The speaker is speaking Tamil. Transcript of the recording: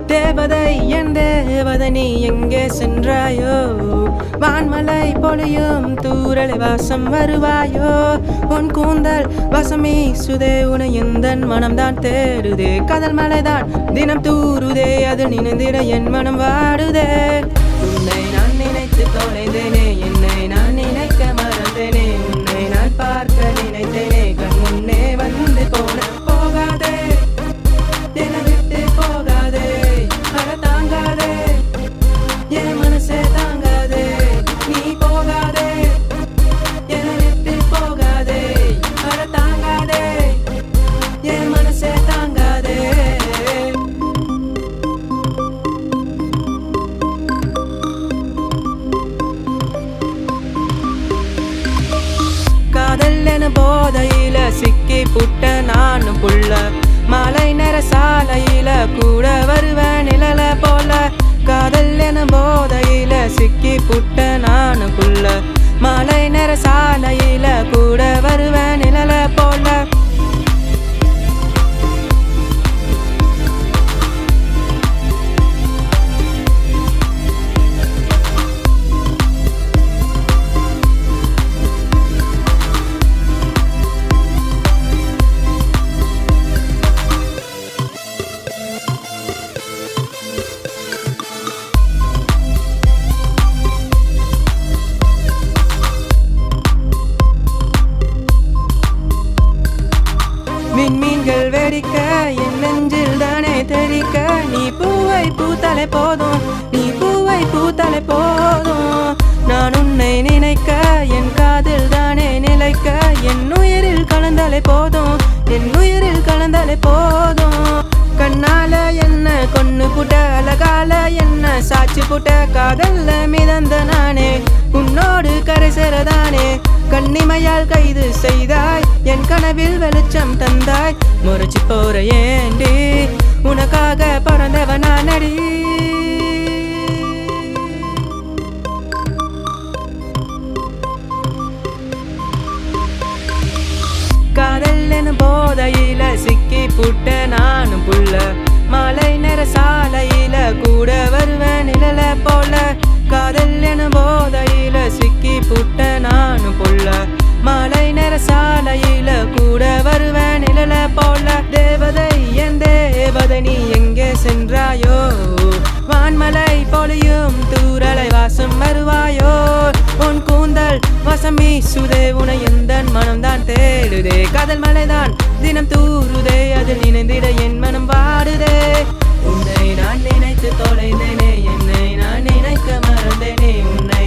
தேவதை என் தேவதை நீ எங்கே சென்றாயோ வான்மலை பொழியும் தூரலை வாசம் வருவாயோ உன் கூந்தல் வசமி சுதே உன எந்தன் மனம்தான் தேடுதே கடல் மலைதான் தினம் தூருதே அது நினைந்திட என் மனம் வாடுதே உன்னை நான் நினைத்து தொலைந்தேனே என்னை நான் நினைக்க மறந்தேனே உன்னை நான் பார்க்க நினைத்தேனே கண் முன்னே வந்து போகாதே என்னை விட்டு போகாதே அட தாங்காதே என் மனசே தாங்காதே நீ போகாதே என்னை விட்டு போகாதே அட தாங்காதே என் மனசே தாங்காதே காதல் என போதையில சிக்கி புட்ட நானும் புள்ள மாலை நேர சாலையில கூட வருவேன் நிழல போல காதல் என போதையில சிக்கி புட்ட நானும் புள்ள மாலை நேர சாலையில கூட வருவேன் நிழல போல மீன்கள் வெடிக்க என் நெஞ்சில் தானே தெரிக்க நீ பூவை பூத்தலை போதும் நீ பூவை பூத்தலை போதும் நான் உன்னை நினைக்க என் காதில் தானே நிலைக்க என் உயிரில் கலந்தலை போதும் என் உயிரில் கலந்தலை போதும் கண்ணால என்ன கொன்னு புட்ட அழகால என்ன சாட்சி புட்ட காதல்ல மிதந்த நானே உன்னோடு கரை சேரதானே கண்ணிமையால் கைது செய்தாய் என் கனவில் வெளிச்சம் தந்தாய் முறைச்சு போற ஏண்டி உனக்காக பறந்தவன் நானடி காதல் என போதையில சிக்கி புட்ட நானும் புள்ள மாலை நேர சாலையில கூட வருவேன் நிழல போல காதல் என போதையில சிக்கி புட்ட நானும் புள்ள மாலை நேர சாலையில கூட வருவேன் நிழல போல தேவதை என் தேவதை நீ எங்கே சென்றாயோ வான்மலை பொழியும் தூரலை வாசம் வருவாயோ உன் கூந்தல் வசமி சுதே உன எந்தன் மனம்தான் தேடுதே கடல் மலைதான் தினம் தூருதே அதில் நினைந்திட என் மனம் வாடுதே உன்னை நான் நினைத்து தொலைந்தேனே என்னை நான் நினைக்க மறந்தேனே உன்னை